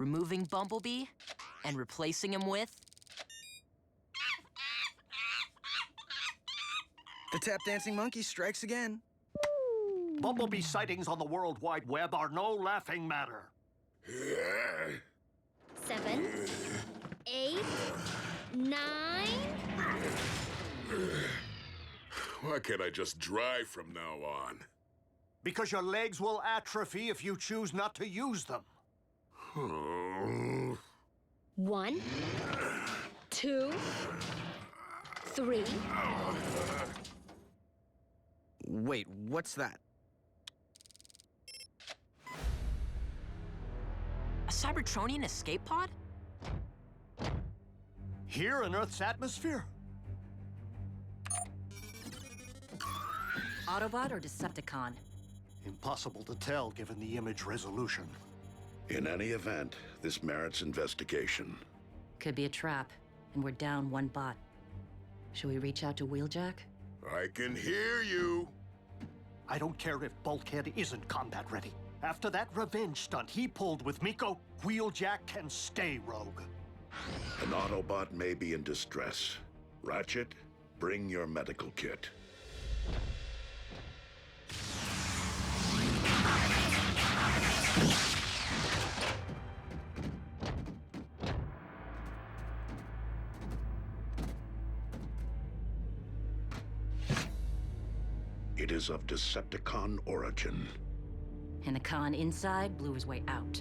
removing Bumblebee and replacing him with... The tap-dancing monkey strikes again. Bumblebee sightings on the World Wide Web are no laughing matter. 7, 8, 9... Why can't I just drive from now on? Because your legs will atrophy if you choose not to use them. 1, 2, 3... Wait, what's that? A Cybertronian escape pod? Here in Earth's atmosphere? Autobot or Decepticon? Impossible to tell given the image resolution. In any event, this merits investigation. Could be a trap, and we're down one bot. Should we reach out to Wheeljack? I can hear you. I don't care if Bulkhead isn't combat ready. After that revenge stunt he pulled with Miko, Wheeljack can stay rogue. An Autobot may be in distress. Ratchet, bring your medical kit. It is of Decepticon origin. And the con inside blew his way out.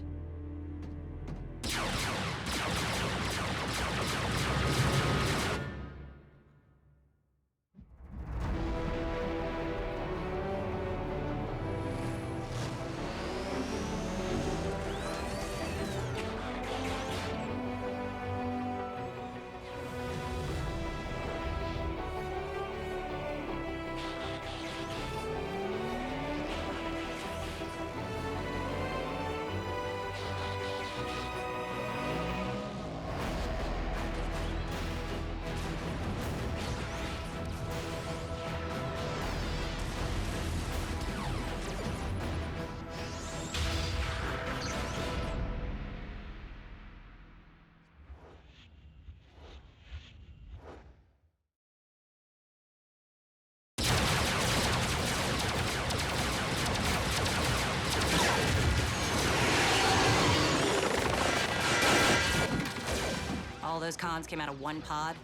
All those cons came out of one pod?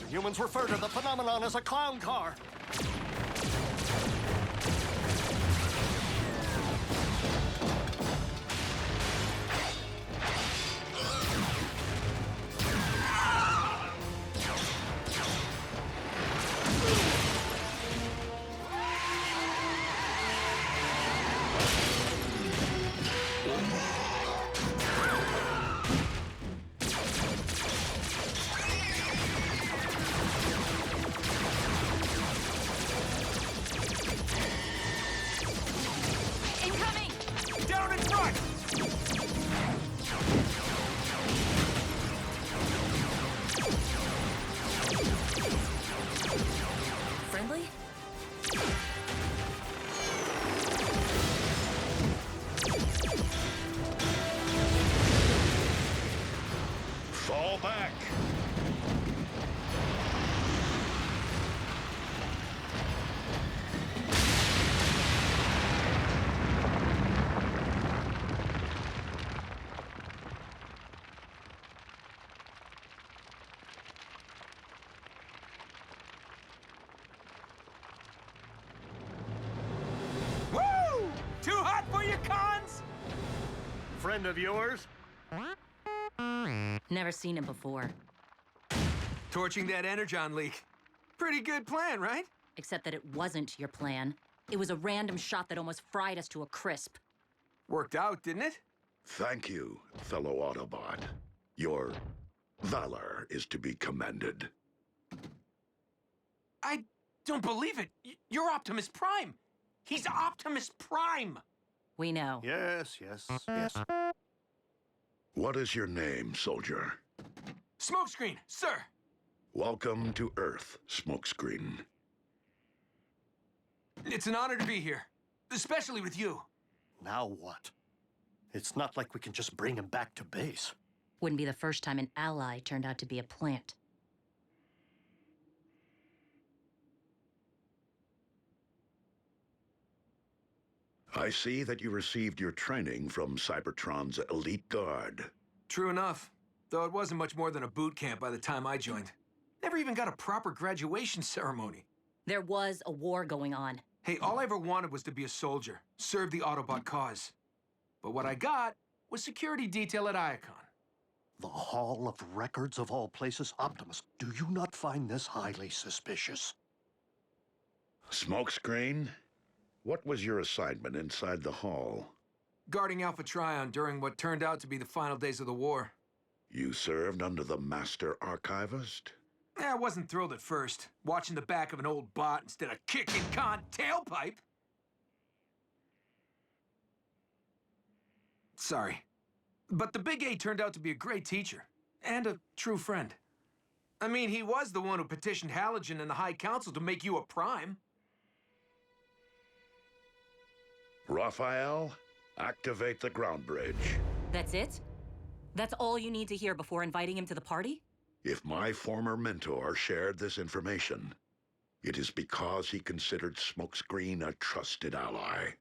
Humans refer to the phenomenon as a clown car. Friendly? Fall back! Woo! Too hot for you, cons? Friend of yours? Never seen him before. Torching that energon leak. Pretty good plan, right? Except that it wasn't your plan. It was a random shot that almost fried us to a crisp. Worked out, didn't it? Thank you, fellow Autobot. Your valor is to be commended. I don't believe it. You're Optimus Prime. He's Optimus Prime. We know. Yes, yes, yes. What is your name, soldier? Smokescreen, sir. Welcome to Earth, Smokescreen. It's an honor to be here, especially with you. Now what? It's not like we can just bring him back to base. Wouldn't be the first time an ally turned out to be a plant. I see that you received your training from Cybertron's elite guard. True enough. Though it wasn't much more than a boot camp by the time I joined. Never even got a proper graduation ceremony. There was a war going on. Hey, all I ever wanted was to be a soldier, serve the Autobot cause. But what I got was security detail at Iacon. The Hall of Records of all places? Optimus, do you not find this highly suspicious? Smokescreen? What was your assignment inside the hall? Guarding Alpha Trion during what turned out to be the final days of the war. You served under the Master Archivist? I wasn't thrilled at first, watching the back of an old bot instead of kicking Khan tailpipe. Sorry. But the Big A turned out to be a great teacher, and a true friend. I mean, he was the one who petitioned Halogen and the High Council to make you a Prime. Raphael, activate the ground bridge. That's it? That's all you need to hear before inviting him to the party? If my former mentor shared this information, it is because he considered Smokescreen a trusted ally.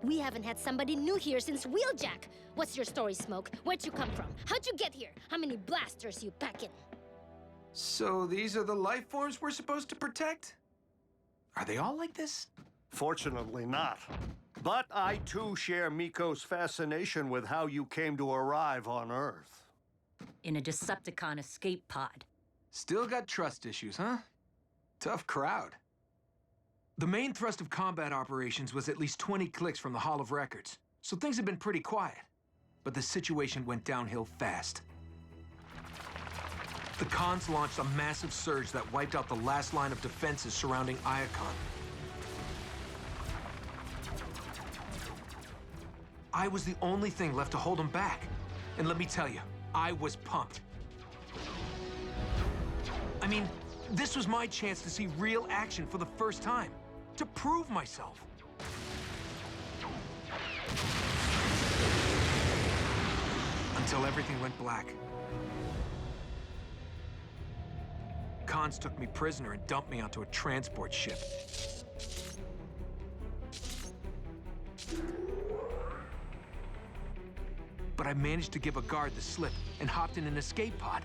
We haven't had somebody new here since Wheeljack. What's your story, Smoke? Where'd you come from? How'd you get here? How many blasters you packing? So these are the life forms we're supposed to protect? Are they all like this? Fortunately not. But I too share Miko's fascination with how you came to arrive on Earth. In a Decepticon escape pod. Still got trust issues, huh? Tough crowd. The main thrust of combat operations was at least 20 clicks from the Hall of Records, so things have been pretty quiet. But the situation went downhill fast. The Khans launched a massive surge that wiped out the last line of defenses surrounding Iacon. I was the only thing left to hold them back. And let me tell you, I was pumped. I mean, this was my chance to see real action for the first time. To prove myself. Until everything went black. Khans took me prisoner and dumped me onto a transport ship. But I managed to give a guard the slip and hopped in an escape pod.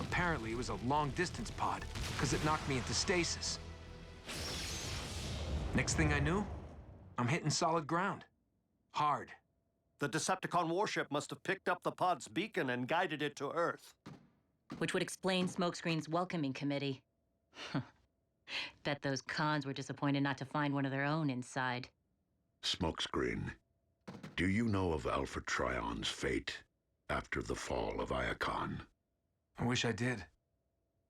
Apparently, it was a long-distance pod, because it knocked me into stasis. Next thing I knew, I'm hitting solid ground. Hard. The Decepticon warship must have picked up the pod's beacon and guided it to Earth. Which would explain Smokescreen's welcoming committee. Bet those Khans were disappointed not to find one of their own inside. Smokescreen, do you know of Alpha Trion's fate after the fall of Iacon? I wish I did,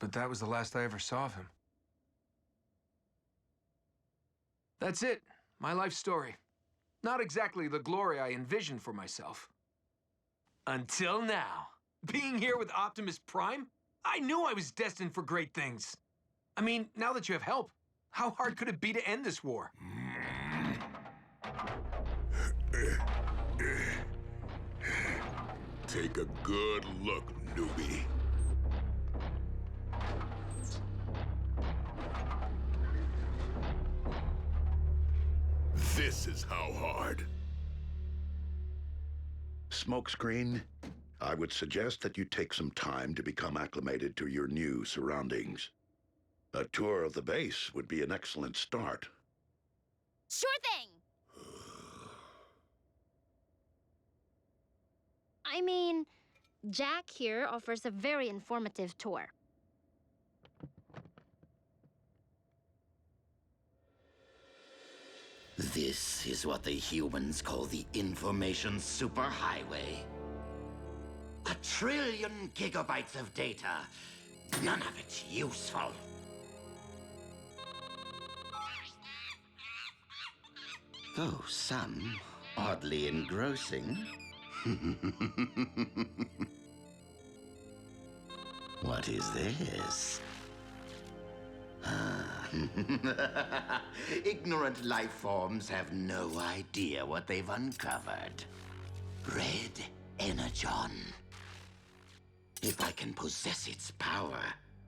but that was the last I ever saw of him. That's it, my life story. Not exactly the glory I envisioned for myself. Until now. Being here with Optimus Prime, I knew I was destined for great things. I mean, now that you have help, how hard could it be to end this war? Take a good look, newbie. This is how hard. Smokescreen, I would suggest that you take some time to become acclimated to your new surroundings. A tour of the base would be an excellent start. Sure thing! I mean, Jack here offers a very informative tour. This is what the humans call the information superhighway. 1 trillion gigabytes of data. None of it useful. Though some oddly engrossing. What is this? Ah. Ignorant life forms have no idea what they've uncovered. Red Energon. If I can possess its power,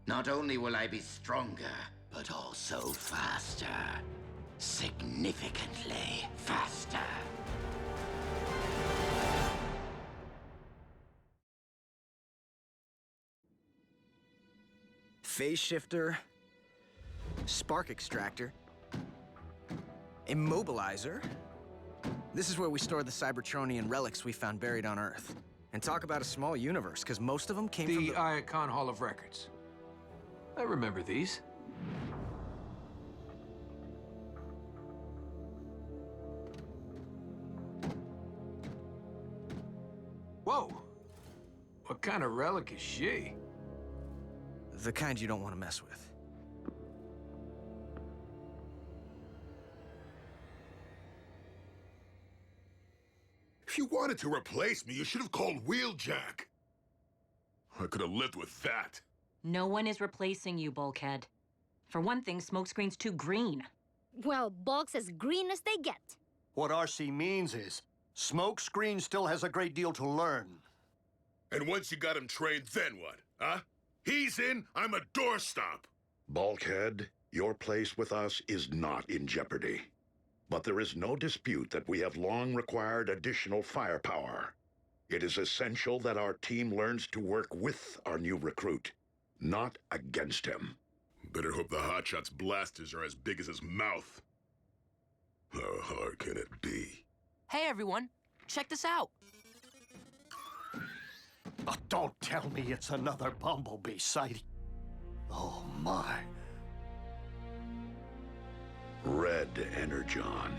not only will I be stronger, but also faster. Significantly faster. Phase shifter, spark extractor, immobilizer. This is where we store the Cybertronian relics we found buried on Earth. And talk about a small universe, because most of them came from The Iacon Hall of Records. I remember these. Whoa! What kind of relic is she? the kind you don't want to mess with. If you wanted to replace me, you should have called Wheeljack. I could have lived with that. No one is replacing you, Bulkhead. For one thing, Smokescreen's too green. Well, Bulk's as green as they get. What RC means is, Smokescreen still has a great deal to learn. And once you got him trained, then what, huh? He's in, I'm a doorstop. Bulkhead, your place with us is not in jeopardy. But there is no dispute that we have long required additional firepower. It is essential that our team learns to work with our new recruit, not against him. Better hope the Hotshot's blasters are as big as his mouth. How hard can it be? Hey, everyone. Check this out. Oh, don't tell me it's another Bumblebee sighting. Oh, my. Red Energon.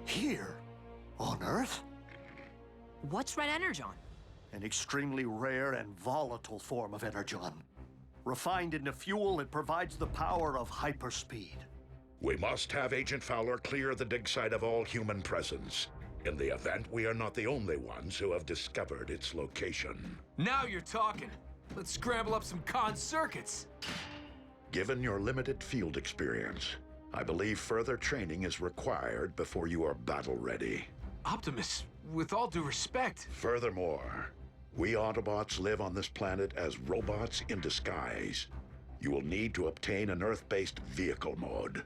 Here? On Earth? What's Red Energon? An extremely rare and volatile form of Energon. Refined into fuel, it provides the power of hyperspeed. We must have Agent Fowler clear the dig site of all human presence. In the event we are not the only ones who have discovered its location. Now you're talking. Let's scramble up some con circuits. Given your limited field experience, I believe further training is required before you are battle-ready. Optimus, with all due respect. Furthermore, we Autobots live on this planet as robots in disguise. You will need to obtain an Earth-based vehicle mode.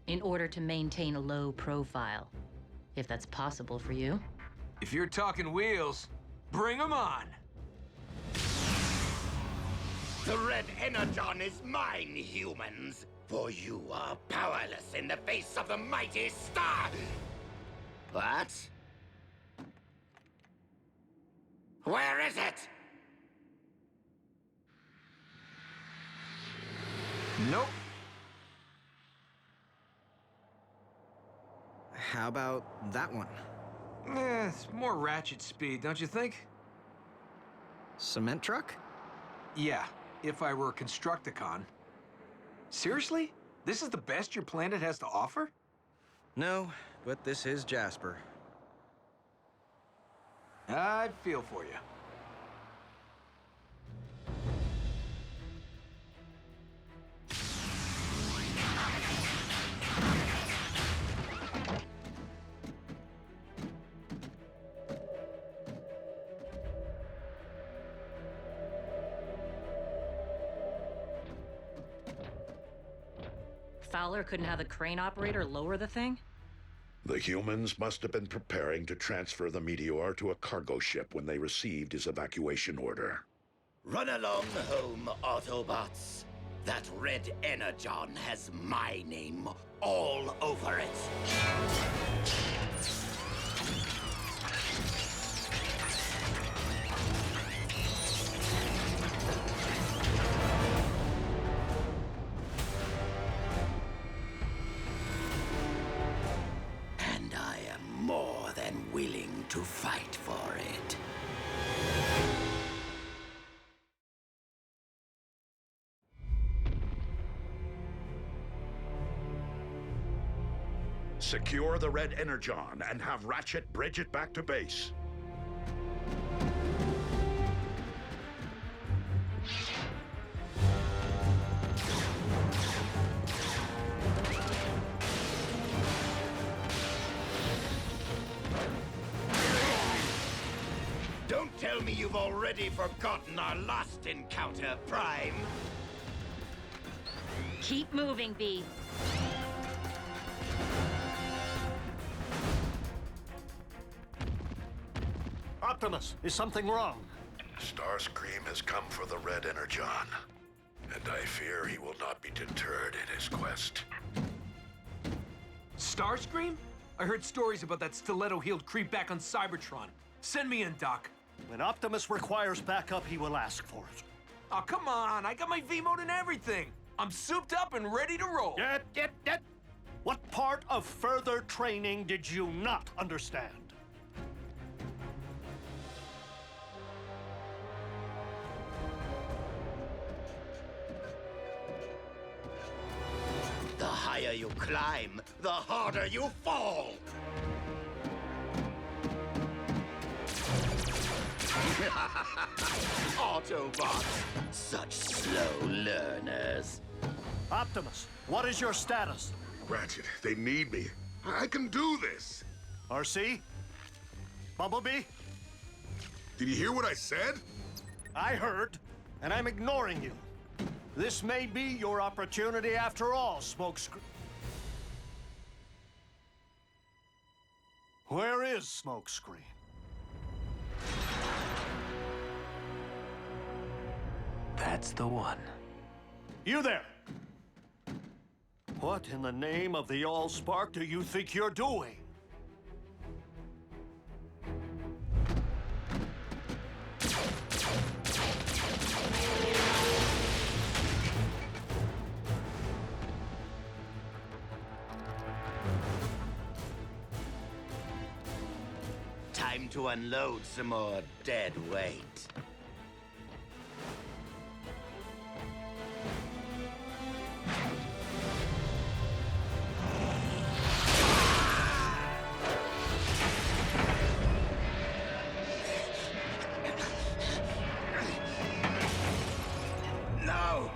In order to maintain a low profile. If that's possible for you. If you're talking wheels, bring 'em on. The Red Energon is mine, humans. For you are powerless in the face of the mighty star. What? Where is it? Nope. How about that one? It's more ratchet speed, don't you think? Cement truck? Yeah, if I were a Constructicon. Seriously? This is the best your planet has to offer? No, but this is Jasper. I feel for you. Fowler couldn't have the crane operator lower the thing? The humans must have been preparing to transfer the meteor to a cargo ship when they received his evacuation order. Run along home, Autobots. That Red Energon has my name all over it. And I am more than willing to fight for it. Secure the Red Energon and have Ratchet bridge it back to base. tell me you've already forgotten our last encounter, Prime. Keep moving, V. Optimus, is something wrong? Starscream has come for the Red Energon, and I fear he will not be deterred in his quest. Starscream? I heard stories about that stiletto-heeled creep back on Cybertron. Send me in, Doc. When Optimus requires backup, he will ask for it. Oh, come on. I got my V-mode and everything. I'm souped up and ready to roll. What part of further training did you not understand? The higher you climb, the harder you fall. Autobots, such slow learners. Optimus, what is your status? Ratchet, they need me. I can do this. RC? Bumblebee? Did you hear what I said? I heard, and I'm ignoring you. This may be your opportunity after all, Smokescreen. Where is Smokescreen? That's the one. You there! What in the name of the Allspark do you think you're doing? Time to unload some more dead weight. No!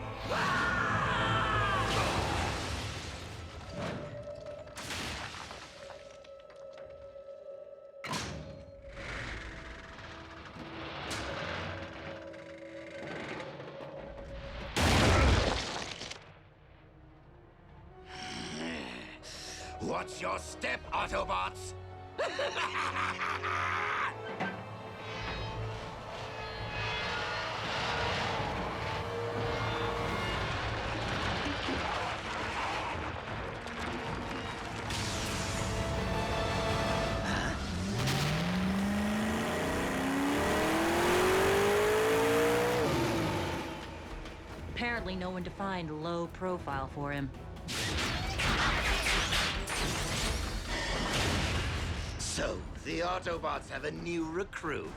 What's your step, Autobots? Apparently no one defined low profile for him. So, the Autobots have a new recruit.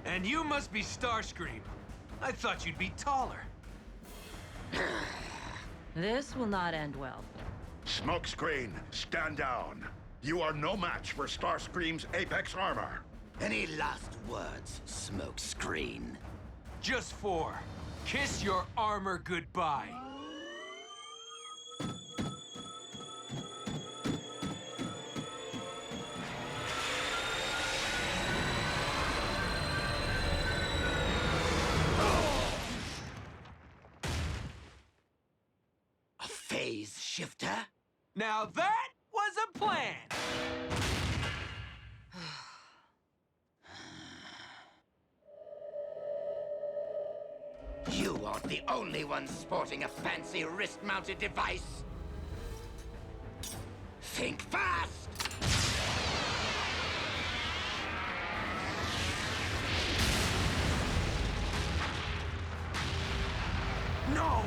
And you must be Starscream. I thought you'd be taller. This will not end well. Smokescreen, stand down. You are no match for Starscream's Apex armor. Any last words, Smokescreen? Just 4. Kiss your armor goodbye. A phase shifter? Now that was a plan! You aren't the only one sporting a fancy wrist-mounted device. Think fast! No!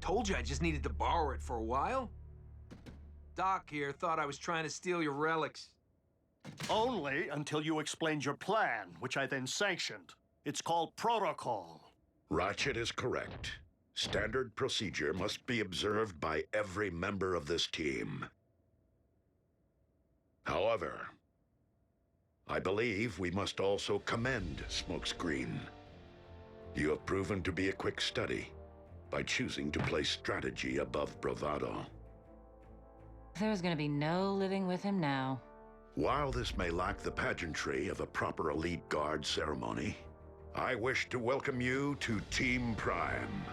Told you I just needed to borrow it for a while. Doc here thought I was trying to steal your relics. Only until you explained your plan, which I then sanctioned. It's called protocol. Ratchet is correct. Standard procedure must be observed by every member of this team. However, I believe we must also commend Smokescreen. You have proven to be a quick study by choosing to place strategy above bravado. There's gonna be no living with him now. While this may lack the pageantry of a proper elite guard ceremony, I wish to welcome you to Team Prime.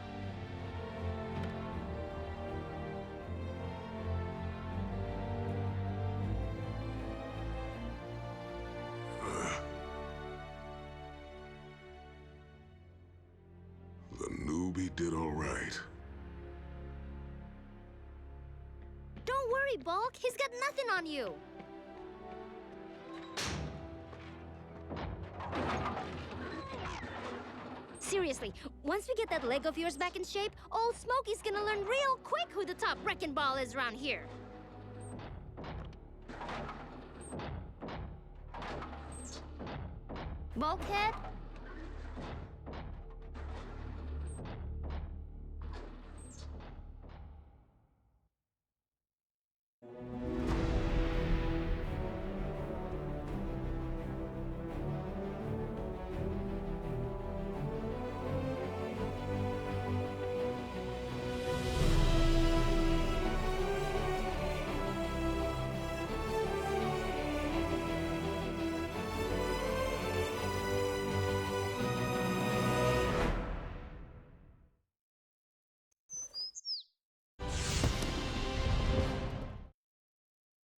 The newbie did all right. Don't worry, Bulk. He's got nothing on you. Seriously, once we get that leg of yours back in shape, old Smokey's gonna learn real quick who the top wrecking ball is around here. Bulkhead,